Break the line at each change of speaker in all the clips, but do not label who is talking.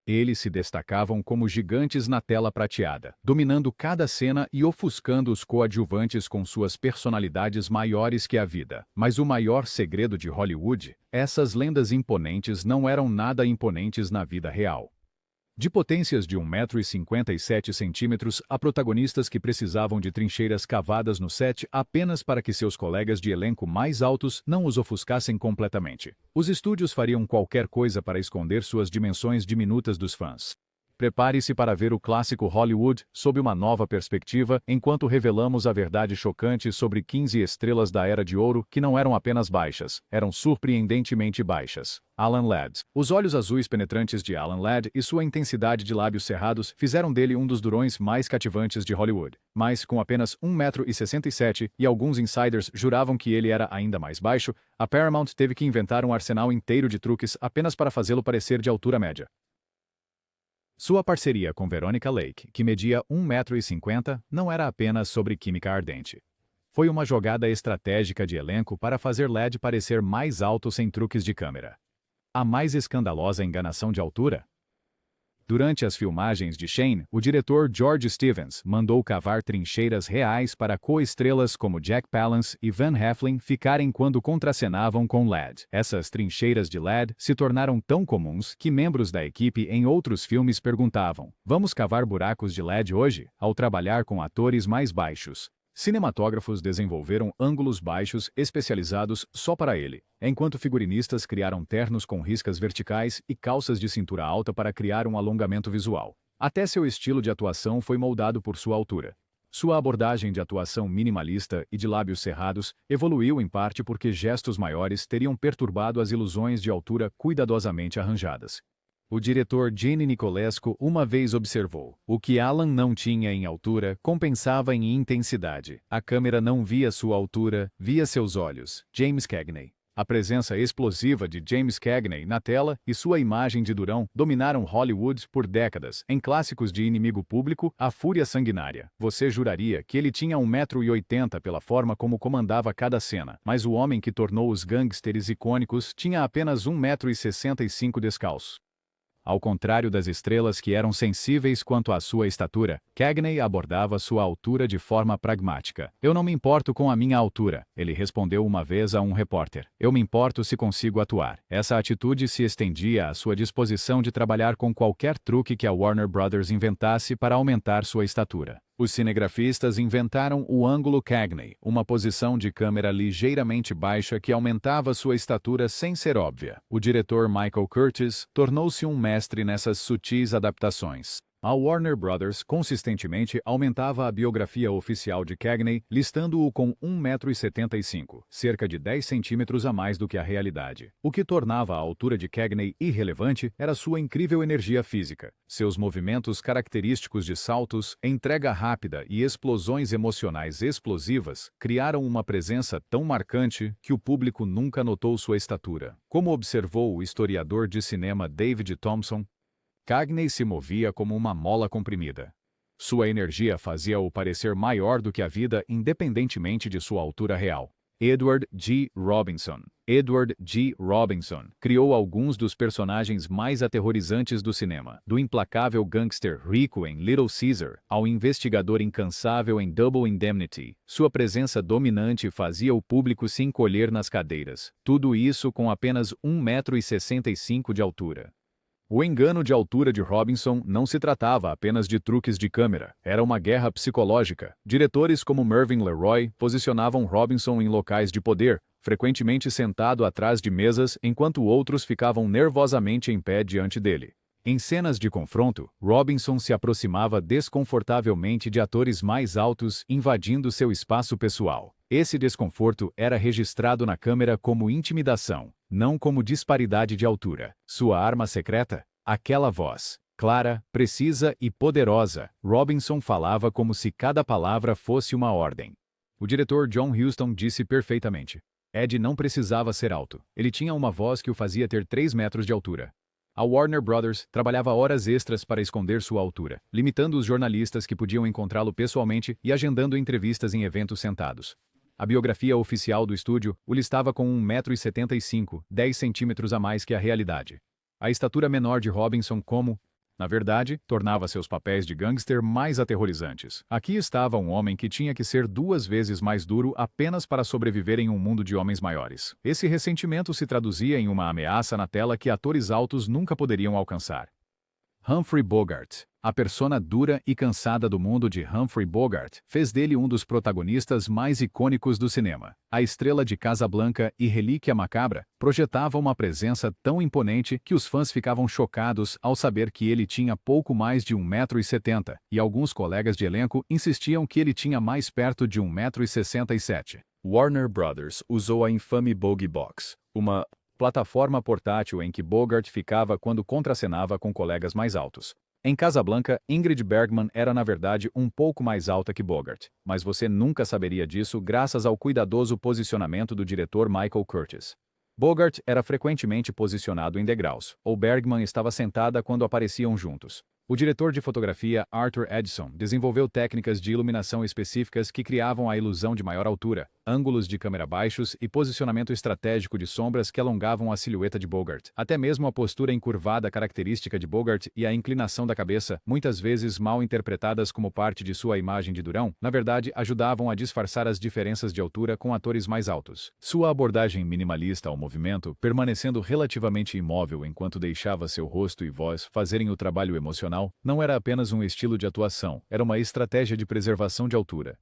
Eles se destacavam como gigantes na tela prateada, dominando cada cena e ofuscando os coadjuvantes com suas personalidades maiores que a vida. Mas o maior segredo de Hollywood, essas lendas imponentes não eram nada imponentes na vida real. De potências de 1,57 m a protagonistas que precisavam de trincheiras cavadas no set apenas para que seus colegas de elenco mais altos não os ofuscassem completamente. Os estúdios fariam qualquer coisa para esconder suas dimensões diminutas dos fãs. Prepare-se para ver o clássico Hollywood sob uma nova perspectiva, enquanto revelamos a verdade chocante sobre 15 estrelas da Era de Ouro que não eram apenas baixas, eram surpreendentemente baixas. Alan Ladd. Os olhos azuis penetrantes de Alan Ladd e sua intensidade de lábios cerrados fizeram dele um dos durões mais cativantes de Hollywood. Mas, com apenas 1,67 m e alguns insiders juravam que ele era ainda mais baixo, a Paramount teve que inventar um arsenal inteiro de truques apenas para fazê-lo parecer de altura média. Sua parceria com Veronica Lake, que media 1,50 m, não era apenas sobre química ardente. Foi uma jogada estratégica de elenco para fazer Ladd parecer mais alto sem truques de câmera. A mais escandalosa enganação de altura? Durante as filmagens de Shane, o diretor George Stevens mandou cavar trincheiras reais para co-estrelas como Jack Palance e Van Heflin ficarem quando contracenavam com Ladd. Essas trincheiras de Ladd se tornaram tão comuns que membros da equipe em outros filmes perguntavam: "Vamos cavar buracos de Ladd hoje?" ao trabalhar com atores mais baixos. Cinematógrafos desenvolveram ângulos baixos especializados só para ele, enquanto figurinistas criaram ternos com riscas verticais e calças de cintura alta para criar um alongamento visual. Até seu estilo de atuação foi moldado por sua altura. Sua abordagem de atuação minimalista e de lábios cerrados evoluiu em parte porque gestos maiores teriam perturbado as ilusões de altura cuidadosamente arranjadas. O diretor Gene Nicolescu uma vez observou: o que Alan não tinha em altura compensava em intensidade. A câmera não via sua altura, via seus olhos. James Cagney. A presença explosiva de James Cagney na tela e sua imagem de durão dominaram Hollywood por décadas. Em clássicos de Inimigo Público, A Fúria Sanguinária, você juraria que ele tinha 1,80 m pela forma como comandava cada cena, mas o homem que tornou os gangsters icônicos tinha apenas 1,65 m descalço. Ao contrário das estrelas que eram sensíveis quanto à sua estatura, Cagney abordava sua altura de forma pragmática. "Eu não me importo com a minha altura", ele respondeu uma vez a um repórter. "Eu me importo se consigo atuar." Essa atitude se estendia à sua disposição de trabalhar com qualquer truque que a Warner Brothers inventasse para aumentar sua estatura. Os cinegrafistas inventaram o ângulo Cagney, uma posição de câmera ligeiramente baixa que aumentava sua estatura sem ser óbvia. O diretor Michael Curtiz tornou-se um mestre nessas sutis adaptações. A Warner Brothers consistentemente aumentava a biografia oficial de Cagney, listando-o com 1,75 m, cerca de 10 centímetros a mais do que a realidade. O que tornava a altura de Cagney irrelevante era sua incrível energia física. Seus movimentos característicos de saltos, entrega rápida e explosões emocionais explosivas criaram uma presença tão marcante que o público nunca notou sua estatura. Como observou o historiador de cinema David Thompson, Cagney se movia como uma mola comprimida. Sua energia fazia-o parecer maior do que a vida independentemente de sua altura real. Edward G. Robinson. Edward G. Robinson criou alguns dos personagens mais aterrorizantes do cinema, do implacável gangster rico em Little Caesar ao investigador incansável em Double Indemnity. Sua presença dominante fazia o público se encolher nas cadeiras. Tudo isso com apenas 1,65 m de altura. O engano de altura de Robinson não se tratava apenas de truques de câmera, era uma guerra psicológica. Diretores como Mervyn LeRoy posicionavam Robinson em locais de poder, frequentemente sentado atrás de mesas enquanto outros ficavam nervosamente em pé diante dele. Em cenas de confronto, Robinson se aproximava desconfortavelmente de atores mais altos, invadindo seu espaço pessoal. Esse desconforto era registrado na câmera como intimidação, não como disparidade de altura. Sua arma secreta? Aquela voz. Clara, precisa e poderosa, Robinson falava como se cada palavra fosse uma ordem. O diretor John Huston disse perfeitamente: Ed não precisava ser alto. Ele tinha uma voz que o fazia ter 3 metros de altura. A Warner Brothers trabalhava horas extras para esconder sua altura, limitando os jornalistas que podiam encontrá-lo pessoalmente e agendando entrevistas em eventos sentados. A biografia oficial do estúdio o listava com 1,75 m, 10 centímetros a mais que a realidade. A estatura menor de Robinson como Na verdade, tornava seus papéis de gangster mais aterrorizantes. Aqui estava um homem que tinha que ser 2 vezes mais duro apenas para sobreviver em um mundo de homens maiores. Esse ressentimento se traduzia em uma ameaça na tela que atores altos nunca poderiam alcançar. Humphrey Bogart. A persona dura e cansada do mundo de Humphrey Bogart fez dele um dos protagonistas mais icônicos do cinema. A estrela de Casablanca e Relíquia Macabra projetava uma presença tão imponente que os fãs ficavam chocados ao saber que ele tinha pouco mais de 1,70 m, e alguns colegas de elenco insistiam que ele tinha mais perto de 1,67 m. Warner Brothers usou a infame Bogey Box, uma plataforma portátil em que Bogart ficava quando contracenava com colegas mais altos. Em Casablanca, Ingrid Bergman era na verdade um pouco mais alta que Bogart, mas você nunca saberia disso graças ao cuidadoso posicionamento do diretor Michael Curtiz. Bogart era frequentemente posicionado em degraus, ou Bergman estava sentada quando apareciam juntos. O diretor de fotografia Arthur Edison desenvolveu técnicas de iluminação específicas que criavam a ilusão de maior altura, ângulos de câmera baixos e posicionamento estratégico de sombras que alongavam a silhueta de Bogart. Até mesmo a postura encurvada característica de Bogart e a inclinação da cabeça, muitas vezes mal interpretadas como parte de sua imagem de durão, na verdade ajudavam a disfarçar as diferenças de altura com atores mais altos. Sua abordagem minimalista ao movimento, permanecendo relativamente imóvel enquanto deixava seu rosto e voz fazerem o trabalho emocional, não era apenas um estilo de atuação, era uma estratégia de preservação de altura.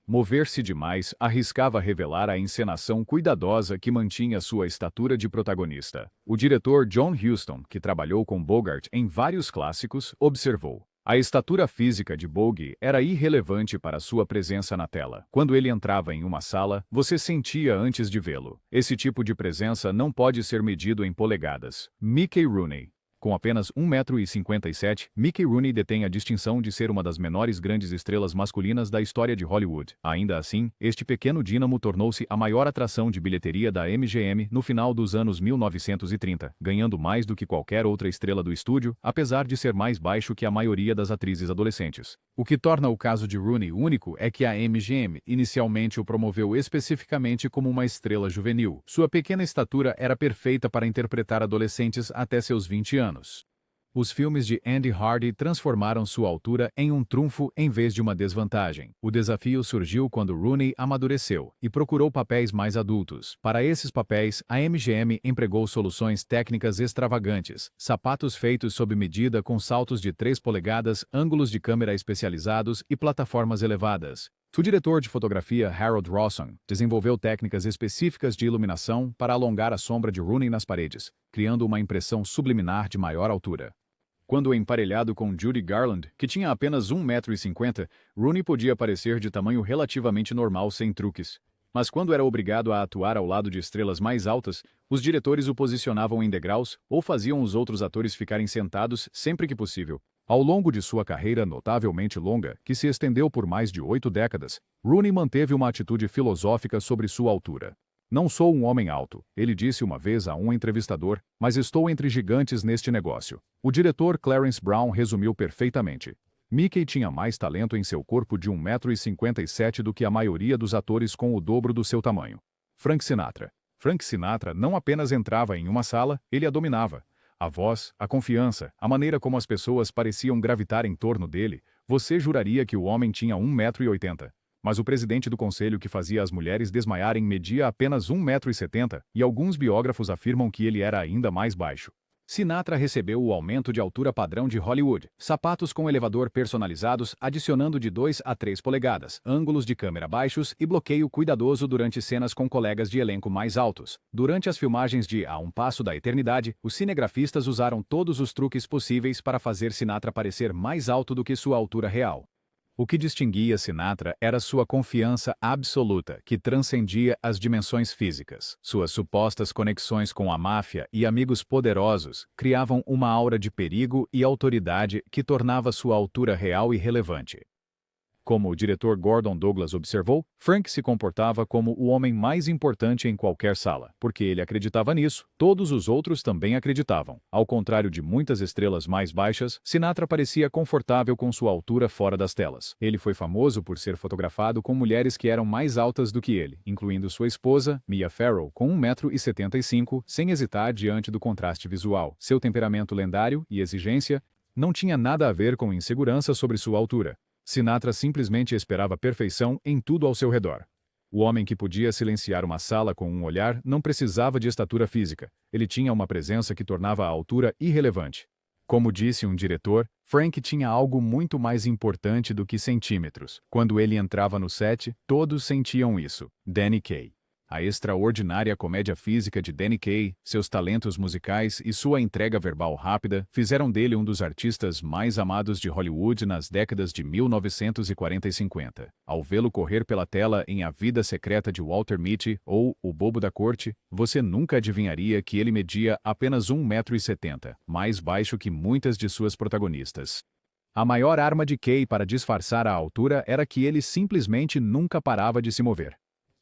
Mover-se demais arriscava revelar a encenação cuidadosa que mantinha sua estatura de protagonista. O diretor John Huston, que trabalhou com Bogart em vários clássicos, observou: a estatura física de Bogey era irrelevante para sua presença na tela. Quando ele entrava em uma sala, você sentia antes de vê-lo. Esse tipo de presença não pode ser medido em polegadas. Mickey Rooney. Com apenas 1,57 m, Mickey Rooney detém a distinção de ser uma das menores grandes estrelas masculinas da história de Hollywood. Ainda assim, este pequeno dínamo tornou-se a maior atração de bilheteria da MGM no final dos anos 1930, ganhando mais do que qualquer outra estrela do estúdio, apesar de ser mais baixo que a maioria das atrizes adolescentes. O que torna o caso de Rooney único é que a MGM inicialmente o promoveu especificamente como uma estrela juvenil. Sua pequena estatura era perfeita para interpretar adolescentes até seus 20 anos. Os filmes de Andy Hardy transformaram sua altura em um trunfo em vez de uma desvantagem. O desafio surgiu quando Rooney amadureceu e procurou papéis mais adultos. Para esses papéis, a MGM empregou soluções técnicas extravagantes, sapatos feitos sob medida com saltos de 3 polegadas, ângulos de câmera especializados e plataformas elevadas. O diretor de fotografia Harold Rawson desenvolveu técnicas específicas de iluminação para alongar a sombra de Rooney nas paredes, criando uma impressão subliminar de maior altura. Quando emparelhado com Judy Garland, que tinha apenas 1,50 m, Rooney podia parecer de tamanho relativamente normal sem truques. Mas quando era obrigado a atuar ao lado de estrelas mais altas, os diretores o posicionavam em degraus ou faziam os outros atores ficarem sentados sempre que possível. Ao longo de sua carreira notavelmente longa, que se estendeu por mais de 8 décadas, Rooney manteve uma atitude filosófica sobre sua altura. Não sou um homem alto, ele disse uma vez a um entrevistador, mas estou entre gigantes neste negócio. O diretor Clarence Brown resumiu perfeitamente. Mickey tinha mais talento em seu corpo de 1,57 m do que a maioria dos atores com o dobro do seu tamanho. Frank Sinatra. Frank Sinatra não apenas entrava em uma sala, ele a dominava. A voz, a confiança, a maneira como as pessoas pareciam gravitar em torno dele, você juraria que o homem tinha 1,80 m. Mas o presidente do conselho que fazia as mulheres desmaiarem media apenas 1,70 m, e alguns biógrafos afirmam que ele era ainda mais baixo. Sinatra recebeu o aumento de altura padrão de Hollywood, sapatos com elevador personalizados adicionando de 2 a 3 polegadas, ângulos de câmera baixos e bloqueio cuidadoso durante cenas com colegas de elenco mais altos. Durante as filmagens de A um Passo da Eternidade, os cinegrafistas usaram todos os truques possíveis para fazer Sinatra parecer mais alto do que sua altura real. O que distinguia Sinatra era sua confiança absoluta, que transcendia as dimensões físicas. Suas supostas conexões com a máfia e amigos poderosos criavam uma aura de perigo e autoridade que tornava sua altura real e relevante. Como o diretor Gordon Douglas observou, Frank se comportava como o homem mais importante em qualquer sala. Porque ele acreditava nisso, todos os outros também acreditavam. Ao contrário de muitas estrelas mais baixas, Sinatra parecia confortável com sua altura fora das telas. Ele foi famoso por ser fotografado com mulheres que eram mais altas do que ele, incluindo sua esposa, Mia Farrow, com 1,75 m, sem hesitar diante do contraste visual. Seu temperamento lendário e exigência Não tinha nada a ver com insegurança sobre sua altura. Sinatra simplesmente esperava perfeição em tudo ao seu redor. O homem que podia silenciar uma sala com um olhar não precisava de estatura física. Ele tinha uma presença que tornava a altura irrelevante. Como disse um diretor, Frank tinha algo muito mais importante do que centímetros. Quando ele entrava no set, todos sentiam isso. Danny Kaye. A extraordinária comédia física de Danny Kaye, seus talentos musicais e sua entrega verbal rápida fizeram dele um dos artistas mais amados de Hollywood nas décadas de 1940 e 50. Ao vê-lo correr pela tela em A Vida Secreta de Walter Mitty ou O Bobo da Corte, você nunca adivinharia que ele media apenas 1,70 m, mais baixo que muitas de suas protagonistas. A maior arma de Kaye para disfarçar a altura era que ele simplesmente nunca parava de se mover.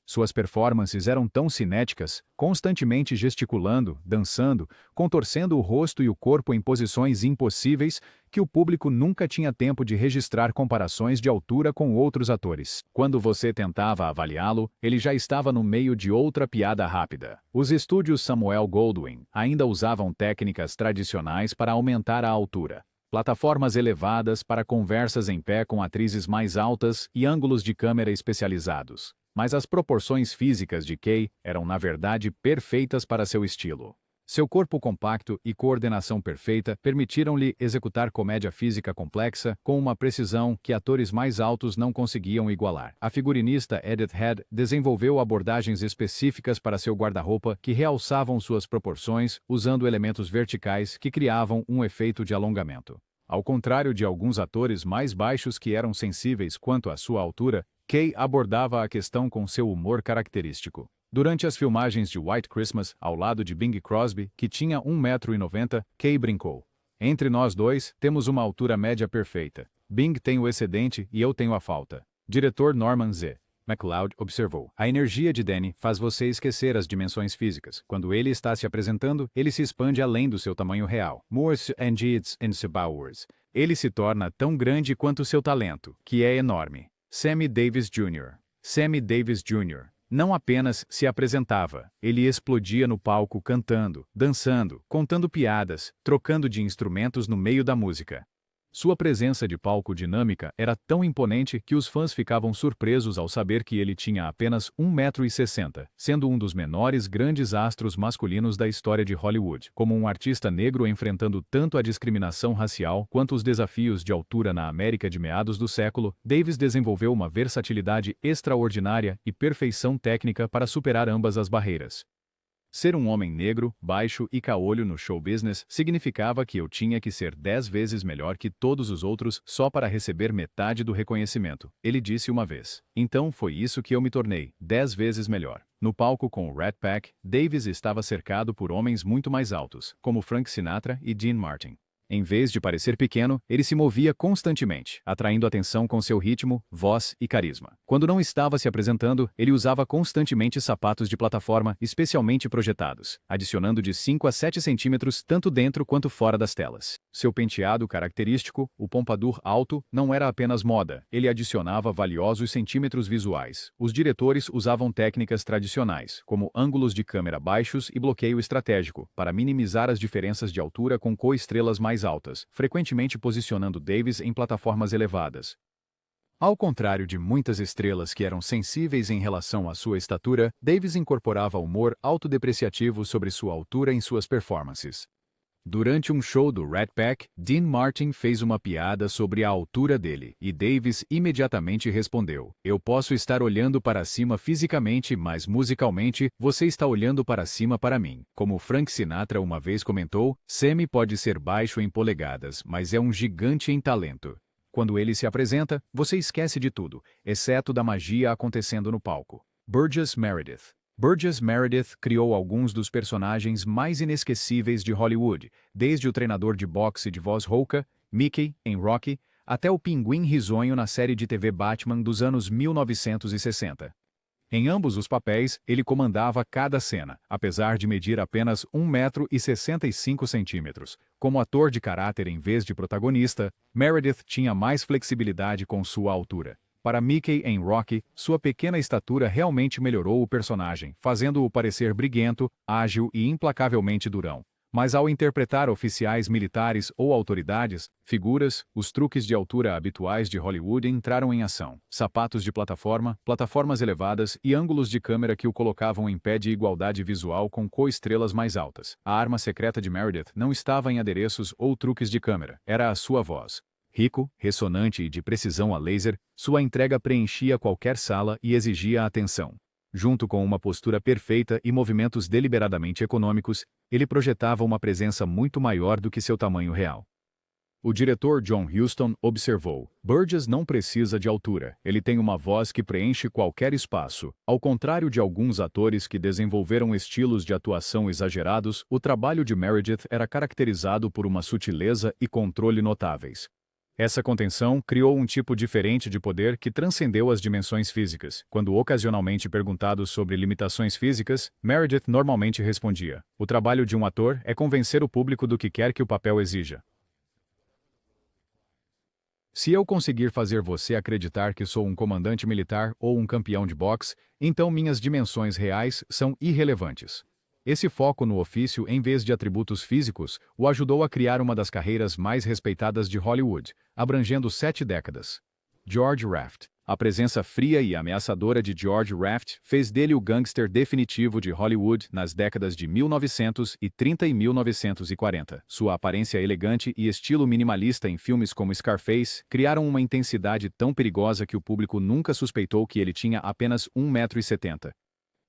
Suas performances eram tão cinéticas, constantemente gesticulando, dançando, contorcendo o rosto e o corpo em posições impossíveis, que o público nunca tinha tempo de registrar comparações de altura com outros atores. Quando você tentava avaliá-lo, ele já estava no meio de outra piada rápida. Os estúdios Samuel Goldwyn ainda usavam técnicas tradicionais para aumentar a altura. Plataformas elevadas para conversas em pé com atrizes mais altas e ângulos de câmera especializados. Mas as proporções físicas de Kaye eram na verdade perfeitas para seu estilo. Seu corpo compacto e coordenação perfeita permitiram-lhe executar comédia física complexa com uma precisão que atores mais altos não conseguiam igualar. A figurinista Edith Head desenvolveu abordagens específicas para seu guarda-roupa que realçavam suas proporções usando elementos verticais que criavam um efeito de alongamento. Ao contrário de alguns atores mais baixos que eram sensíveis quanto à sua altura, Kaye abordava a questão com seu humor característico. Durante as filmagens de White Christmas, ao lado de Bing Crosby, que tinha 1,90 m, Kaye brincou: "Entre nós dois, temos uma altura média perfeita. Bing tem o excedente e eu tenho a falta." Diretor Norman Z. MacLeod observou: "A energia de Danny faz você esquecer as dimensões físicas. Quando ele está se apresentando, ele se expande além do seu tamanho real. Morse and Jeets and Bowers. Ele se torna tão grande quanto seu talento, que é enorme." Sammy Davis Jr. Sammy Davis Jr. não apenas se apresentava, ele explodia no palco cantando, dançando, contando piadas, trocando de instrumentos no meio da música. Sua presença de palco dinâmica era tão imponente que os fãs ficavam surpresos ao saber que ele tinha apenas 1,60 m, sendo um dos menores grandes astros masculinos da história de Hollywood. Como um artista negro enfrentando tanto a discriminação racial quanto os desafios de altura na América de meados do século, Davis desenvolveu uma versatilidade extraordinária e perfeição técnica para superar ambas as barreiras. Ser um homem negro, baixo e caolho no show business significava que eu tinha que ser 10 vezes melhor que todos os outros só para receber metade do reconhecimento, ele disse uma vez. Então foi isso que eu me tornei, 10 vezes melhor. No palco com o Rat Pack, Davis estava cercado por homens muito mais altos, como Frank Sinatra e Dean Martin. Em vez de parecer pequeno, ele se movia constantemente, atraindo atenção com seu ritmo, voz e carisma. Quando não estava se apresentando, ele usava constantemente sapatos de plataforma especialmente projetados, adicionando de 5 a 7 centímetros tanto dentro quanto fora das telas. Seu penteado característico, o pompadour alto, não era apenas moda, ele adicionava valiosos centímetros visuais. Os diretores usavam técnicas tradicionais, como ângulos de câmera baixos e bloqueio estratégico, para minimizar as diferenças de altura com coestrelas mais altas, frequentemente posicionando Davis em plataformas elevadas. Ao contrário de muitas estrelas que eram sensíveis em relação à sua estatura, Davis incorporava humor autodepreciativo sobre sua altura em suas performances. Durante um show do Rat Pack, Dean Martin fez uma piada sobre a altura dele, e Davis imediatamente respondeu: "Eu posso estar olhando para cima fisicamente, mas musicalmente, você está olhando para cima para mim." Como Frank Sinatra uma vez comentou, Sammy pode ser baixo em polegadas, mas é um gigante em talento. Quando ele se apresenta, você esquece de tudo, exceto da magia acontecendo no palco. Burgess Meredith. Burgess Meredith criou alguns dos personagens mais inesquecíveis de Hollywood, desde o treinador de boxe de voz rouca, Mickey, em Rocky, até o pinguim risonho na série de TV Batman dos anos 1960. Em ambos os papéis, ele comandava cada cena, apesar de medir apenas 1,65 m. Como ator de caráter em vez de protagonista, Meredith tinha mais flexibilidade com sua altura. Para Mickey em Rocky, sua pequena estatura realmente melhorou o personagem, fazendo-o parecer briguento, ágil e implacavelmente durão. Mas ao interpretar oficiais militares ou autoridades, figuras, os truques de altura habituais de Hollywood entraram em ação. Sapatos de plataforma, plataformas elevadas e ângulos de câmera que o colocavam em pé de igualdade visual com co-estrelas mais altas. A arma secreta de Meredith não estava em adereços ou truques de câmera, era a sua voz. Rico, ressonante e de precisão a laser, sua entrega preenchia qualquer sala e exigia atenção. Junto com uma postura perfeita e movimentos deliberadamente econômicos, ele projetava uma presença muito maior do que seu tamanho real. O diretor John Huston observou: Burgess não precisa de altura, ele tem uma voz que preenche qualquer espaço. Ao contrário de alguns atores que desenvolveram estilos de atuação exagerados, o trabalho de Meredith era caracterizado por uma sutileza e controle notáveis. Essa contenção criou um tipo diferente de poder que transcendeu as dimensões físicas. Quando ocasionalmente perguntado sobre limitações físicas, Meredith normalmente respondia: o trabalho de um ator é convencer o público do que quer que o papel exija. Se eu conseguir fazer você acreditar que sou um comandante militar ou um campeão de boxe, então minhas dimensões reais são irrelevantes. Esse foco no ofício em vez de atributos físicos o ajudou a criar uma das carreiras mais respeitadas de Hollywood, abrangendo 7 décadas. George Raft. A presença fria e ameaçadora de George Raft fez dele o gangster definitivo de Hollywood nas décadas de 1930 e 1940. Sua aparência elegante e estilo minimalista em filmes como Scarface criaram uma intensidade tão perigosa que o público nunca suspeitou que ele tinha apenas 1,70 m.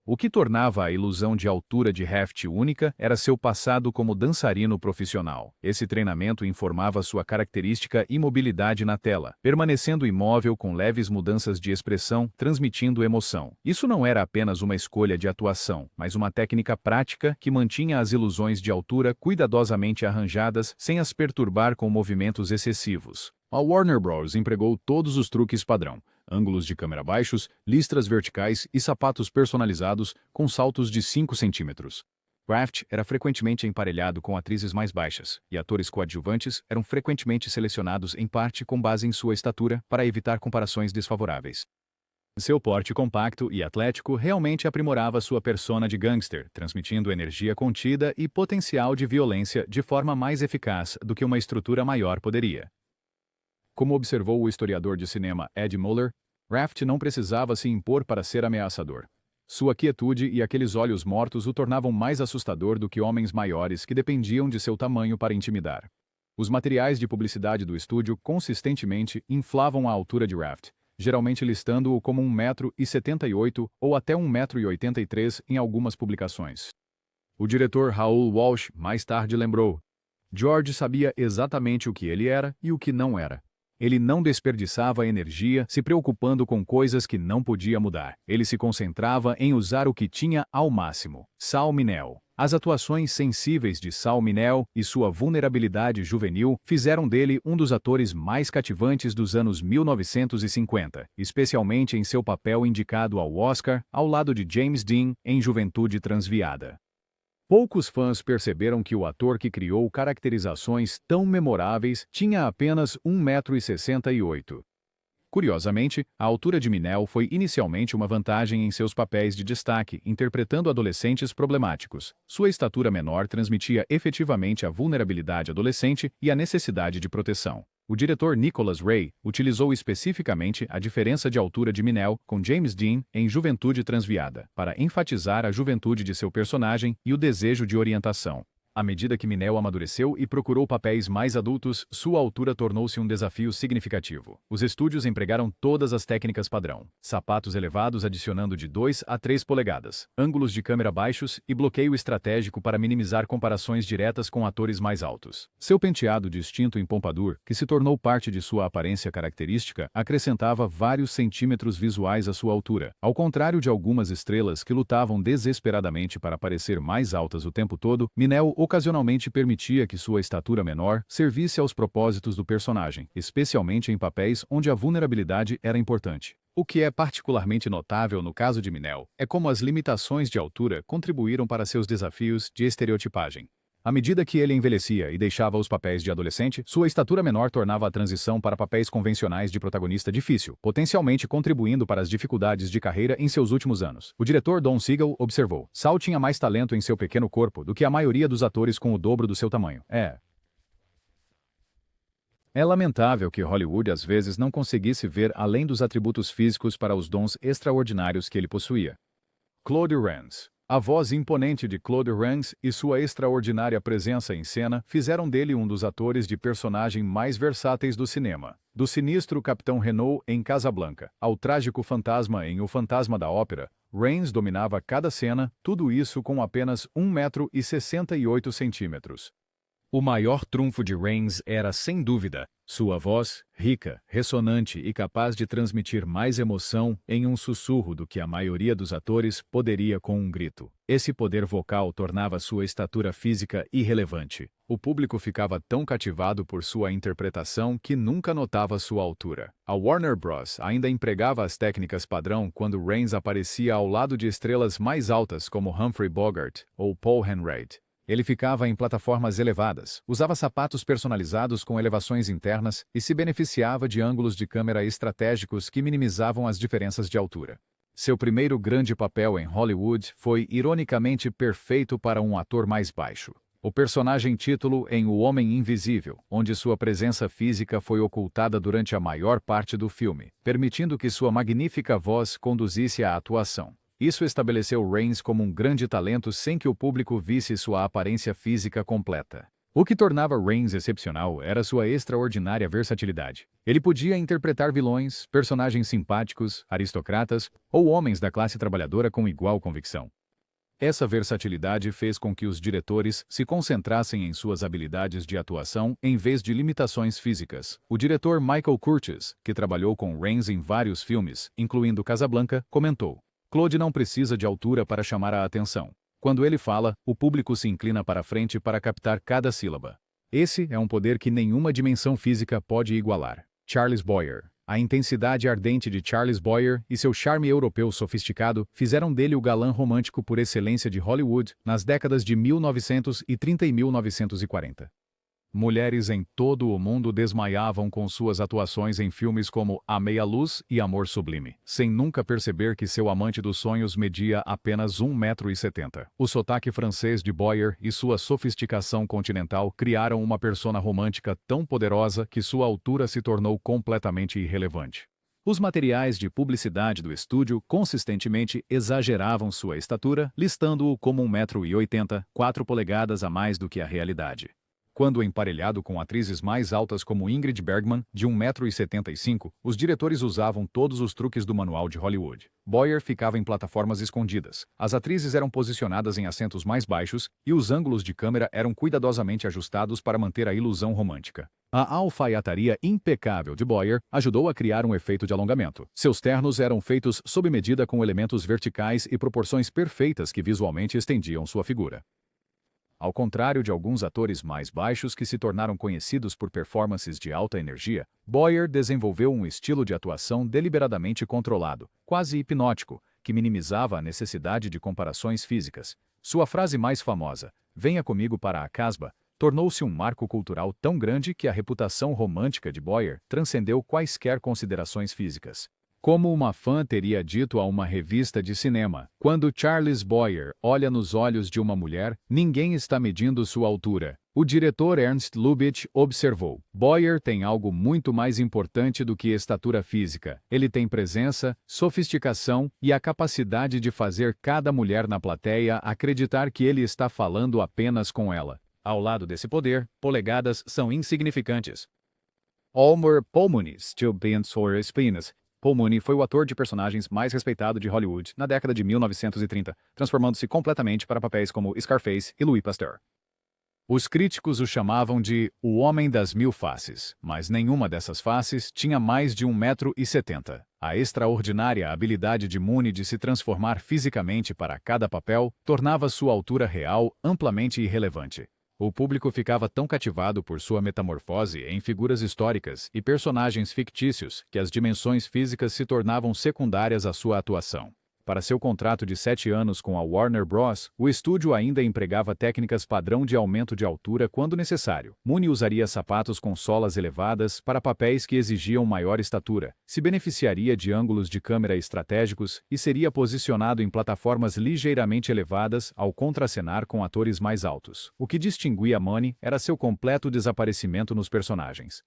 O que tornava a ilusão de altura de Raft única era seu passado como dançarino profissional. Esse treinamento informava sua característica imobilidade na tela, permanecendo imóvel com leves mudanças de expressão, transmitindo emoção. Isso não era apenas uma escolha de atuação, mas uma técnica prática que mantinha as ilusões de altura cuidadosamente arranjadas sem as perturbar com movimentos excessivos. A Warner Bros. Empregou todos os truques padrão: ângulos de câmera baixos, listras verticais e sapatos personalizados com saltos de 5 centímetros. Raft era frequentemente emparelhado com atrizes mais baixas, e atores coadjuvantes eram frequentemente selecionados em parte com base em sua estatura para evitar comparações desfavoráveis. Seu porte compacto e atlético realmente aprimorava sua persona de gangster, transmitindo energia contida e potencial de violência de forma mais eficaz do que uma estrutura maior poderia. Como observou o historiador de cinema Ed Muller, Raft não precisava se impor para ser ameaçador. Sua quietude e aqueles olhos mortos o tornavam mais assustador do que homens maiores que dependiam de seu tamanho para intimidar. Os materiais de publicidade do estúdio consistentemente inflavam a altura de Raft, geralmente listando-o como 1,78 m ou até 1,83 m em algumas publicações. O diretor Raoul Walsh mais tarde lembrou: George sabia exatamente o que ele era e o que não era. Ele não desperdiçava energia se preocupando com coisas que não podia mudar. Ele se concentrava em usar o que tinha ao máximo. Sal Mineo. As atuações sensíveis de Sal Mineo e sua vulnerabilidade juvenil fizeram dele um dos atores mais cativantes dos anos 1950, especialmente em seu papel indicado ao Oscar, ao lado de James Dean, em Juventude Transviada. Poucos fãs perceberam que o ator que criou caracterizações tão memoráveis tinha apenas 1,68 m. Curiosamente, a altura de Mineo foi inicialmente uma vantagem em seus papéis de destaque, interpretando adolescentes problemáticos. Sua estatura menor transmitia efetivamente a vulnerabilidade adolescente e a necessidade de proteção. O diretor Nicholas Ray utilizou especificamente a diferença de altura de Mineo com James Dean em Juventude Transviada, para enfatizar a juventude de seu personagem e o desejo de orientação. À medida que Mineo amadureceu e procurou papéis mais adultos, sua altura tornou-se um desafio significativo. Os estúdios empregaram todas as técnicas padrão: sapatos elevados adicionando de 2 a 3 polegadas, ângulos de câmera baixos e bloqueio estratégico para minimizar comparações diretas com atores mais altos. Seu penteado distinto em pompadour, que se tornou parte de sua aparência característica, acrescentava vários centímetros visuais à sua altura. Ao contrário de algumas estrelas que lutavam desesperadamente para parecer mais altas o tempo todo, Mineo ocasionalmente permitia que sua estatura menor servisse aos propósitos do personagem, especialmente em papéis onde a vulnerabilidade era importante. O que é particularmente notável no caso de Mineo é como as limitações de altura contribuíram para seus desafios de estereotipagem. À medida que ele envelhecia e deixava os papéis de adolescente, sua estatura menor tornava a transição para papéis convencionais de protagonista difícil, potencialmente contribuindo para as dificuldades de carreira em seus últimos anos. O diretor Don Siegel observou: Saul tinha mais talento em seu pequeno corpo do que a maioria dos atores com o dobro do seu tamanho. É lamentável que Hollywood às vezes não conseguisse ver além dos atributos físicos para os dons extraordinários que ele possuía. Claude Rains. A voz imponente de Claude Rains e sua extraordinária presença em cena fizeram dele um dos atores de personagem mais versáteis do cinema. Do sinistro Capitão Renault em Casablanca, ao trágico fantasma em O Fantasma da Ópera, Rains dominava cada cena, tudo isso com apenas 1,68 m. O maior trunfo de Rains era, sem dúvida, sua voz, rica, ressonante e capaz de transmitir mais emoção em um sussurro do que a maioria dos atores poderia com um grito. Esse poder vocal tornava sua estatura física irrelevante. O público ficava tão cativado por sua interpretação que nunca notava sua altura. A Warner Bros. Ainda empregava as técnicas padrão quando Rains aparecia ao lado de estrelas mais altas como Humphrey Bogart ou Paul Henreid. Ele ficava em plataformas elevadas, usava sapatos personalizados com elevações internas e se beneficiava de ângulos de câmera estratégicos que minimizavam as diferenças de altura. Seu primeiro grande papel em Hollywood foi ironicamente perfeito para um ator mais baixo. O personagem título em O Homem Invisível, onde sua presença física foi ocultada durante a maior parte do filme, permitindo que sua magnífica voz conduzisse a atuação. Isso estabeleceu Rains como um grande talento sem que o público visse sua aparência física completa. O que tornava Rains excepcional era sua extraordinária versatilidade. Ele podia interpretar vilões, personagens simpáticos, aristocratas ou homens da classe trabalhadora com igual convicção. Essa versatilidade fez com que os diretores se concentrassem em suas habilidades de atuação em vez de limitações físicas. O diretor Michael Curtiz, que trabalhou com Rains em vários filmes, incluindo Casablanca, comentou: Claude não precisa de altura para chamar a atenção. Quando ele fala, o público se inclina para frente para captar cada sílaba. Esse é um poder que nenhuma dimensão física pode igualar. Charles Boyer. A intensidade ardente de Charles Boyer e seu charme europeu sofisticado fizeram dele o galã romântico por excelência de Hollywood nas décadas de 1930 e 1940. Mulheres em todo o mundo desmaiavam com suas atuações em filmes como A Meia-Luz e Amor Sublime, sem nunca perceber que seu amante dos sonhos media apenas 1,70 m. O sotaque francês de Boyer e sua sofisticação continental criaram uma persona romântica tão poderosa que sua altura se tornou completamente irrelevante. Os materiais de publicidade do estúdio consistentemente exageravam sua estatura, listando-o como 1,80 m, 4 polegadas a mais do que a realidade. Quando emparelhado com atrizes mais altas como Ingrid Bergman, de 1,75 m, os diretores usavam todos os truques do manual de Hollywood. Boyer ficava em plataformas escondidas, as atrizes eram posicionadas em assentos mais baixos e os ângulos de câmera eram cuidadosamente ajustados para manter a ilusão romântica. A alfaiataria impecável de Boyer ajudou a criar um efeito de alongamento. Seus ternos eram feitos sob medida com elementos verticais e proporções perfeitas que visualmente estendiam sua figura. Ao contrário de alguns atores mais baixos que se tornaram conhecidos por performances de alta energia, Boyer desenvolveu um estilo de atuação deliberadamente controlado, quase hipnótico, que minimizava a necessidade de comparações físicas. Sua frase mais famosa, "Venha comigo para a Casbah", tornou-se um marco cultural tão grande que a reputação romântica de Boyer transcendeu quaisquer considerações físicas. Como uma fã teria dito a uma revista de cinema, quando Charles Boyer olha nos olhos de uma mulher, ninguém está medindo sua altura. O diretor Ernst Lubitsch observou: Boyer tem algo muito mais importante do que estatura física. Ele tem presença, sofisticação e a capacidade de fazer cada mulher na plateia acreditar que ele está falando apenas com ela. Ao lado desse poder, polegadas são insignificantes. Elmer Pullman still bends for his penis. Paul Mooney foi o ator de personagens mais respeitado de Hollywood na década de 1930, transformando-se completamente para papéis como Scarface e Louis Pasteur. Os críticos o chamavam de o Homem das Mil Faces, mas nenhuma dessas faces tinha mais de 1,70 m. A extraordinária habilidade de Mooney de se transformar fisicamente para cada papel tornava sua altura real amplamente irrelevante. O público ficava tão cativado por sua metamorfose em figuras históricas e personagens fictícios que as dimensões físicas se tornavam secundárias à sua atuação. Para seu contrato de 7 anos com a Warner Bros., o estúdio ainda empregava técnicas padrão de aumento de altura quando necessário. Mooney usaria sapatos com solas elevadas para papéis que exigiam maior estatura, se beneficiaria de ângulos de câmera estratégicos e seria posicionado em plataformas ligeiramente elevadas ao contracenar com atores mais altos. O que distinguia Mooney era seu completo desaparecimento nos personagens.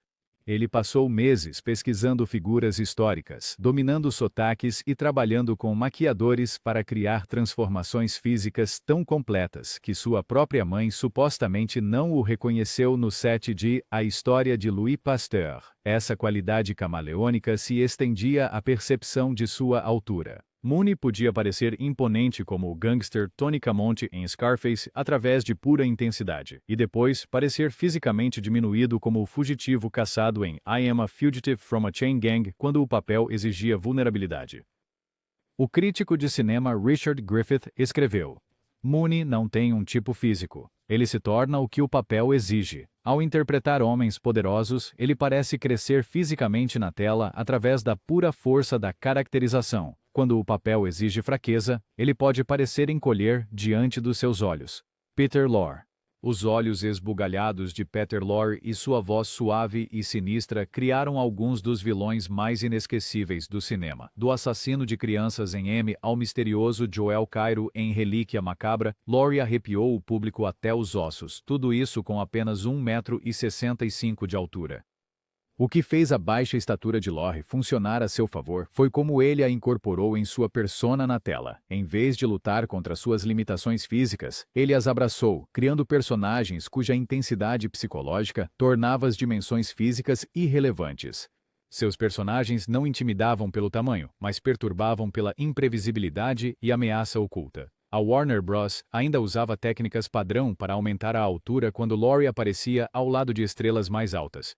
Ele passou meses pesquisando figuras históricas, dominando sotaques e trabalhando com maquiadores para criar transformações físicas tão completas que sua própria mãe supostamente não o reconheceu no set de A História de Louis Pasteur. Essa qualidade camaleônica se estendia à percepção de sua altura. Mooney podia parecer imponente como o gangster Tony Camonte em Scarface através de pura intensidade, e depois parecer fisicamente diminuído como o fugitivo caçado em I Am a Fugitive from a Chain Gang quando o papel exigia vulnerabilidade. O crítico de cinema Richard Griffith escreveu: Mooney não tem um tipo físico. Ele se torna o que o papel exige. Ao interpretar homens poderosos, ele parece crescer fisicamente na tela através da pura força da caracterização. Quando o papel exige fraqueza, ele pode parecer encolher diante dos seus olhos. Peter Lorre. Os olhos esbugalhados de Peter Lorre e sua voz suave e sinistra criaram alguns dos vilões mais inesquecíveis do cinema. Do assassino de crianças em M ao misterioso Joel Cairo em Relíquia Macabra, Lorre arrepiou o público até os ossos, tudo isso com apenas 1,65 m de altura. O que fez a baixa estatura de Lorre funcionar a seu favor foi como ele a incorporou em sua persona na tela. Em vez de lutar contra suas limitações físicas, ele as abraçou, criando personagens cuja intensidade psicológica tornava as dimensões físicas irrelevantes. Seus personagens não intimidavam pelo tamanho, mas perturbavam pela imprevisibilidade e ameaça oculta. A Warner Bros. Ainda usava técnicas padrão para aumentar a altura quando Lorre aparecia ao lado de estrelas mais altas.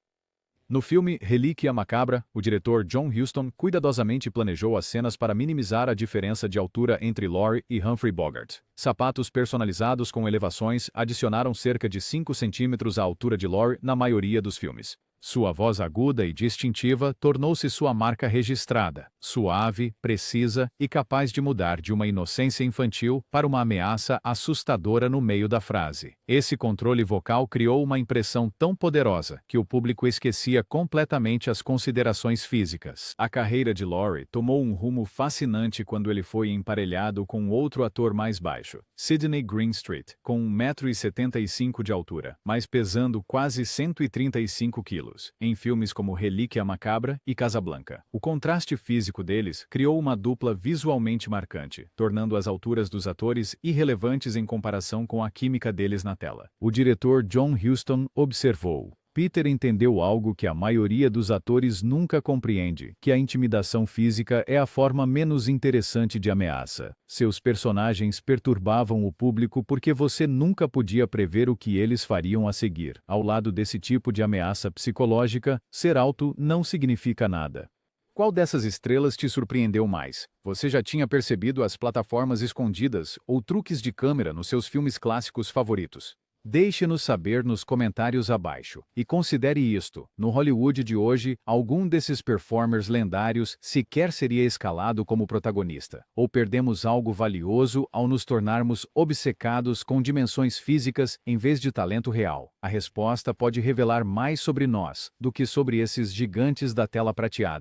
No filme Relíquia Macabra, o diretor John Huston cuidadosamente planejou as cenas para minimizar a diferença de altura entre Lorre e Humphrey Bogart. Sapatos personalizados com elevações adicionaram cerca de 5 centímetros à altura de Lorre na maioria dos filmes. Sua voz aguda e distintiva tornou-se sua marca registrada, suave, precisa e capaz de mudar de uma inocência infantil para uma ameaça assustadora no meio da frase. Esse controle vocal criou uma impressão tão poderosa que o público esquecia completamente as considerações físicas. A carreira de Lorre tomou um rumo fascinante quando ele foi emparelhado com outro ator mais baixo, Sidney Greenstreet, com 1,75 m de altura, mas pesando quase 135 quilos. Em filmes como Relíquia Macabra e Casablanca. O contraste físico deles criou uma dupla visualmente marcante, tornando as alturas dos atores irrelevantes em comparação com a química deles na tela. O diretor John Huston observou: Peter entendeu algo que a maioria dos atores nunca compreende, que a intimidação física é a forma menos interessante de ameaça. Seus personagens perturbavam o público porque você nunca podia prever o que eles fariam a seguir. Ao lado desse tipo de ameaça psicológica, ser alto não significa nada. Qual dessas estrelas te surpreendeu mais? Você já tinha percebido as plataformas escondidas ou truques de câmera nos seus filmes clássicos favoritos? Deixe-nos saber nos comentários abaixo. E considere isto: no Hollywood de hoje, algum desses performers lendários sequer seria escalado como protagonista. Ou perdemos algo valioso ao nos tornarmos obcecados com dimensões físicas em vez de talento real? A resposta pode revelar mais sobre nós do que sobre esses gigantes da tela prateada.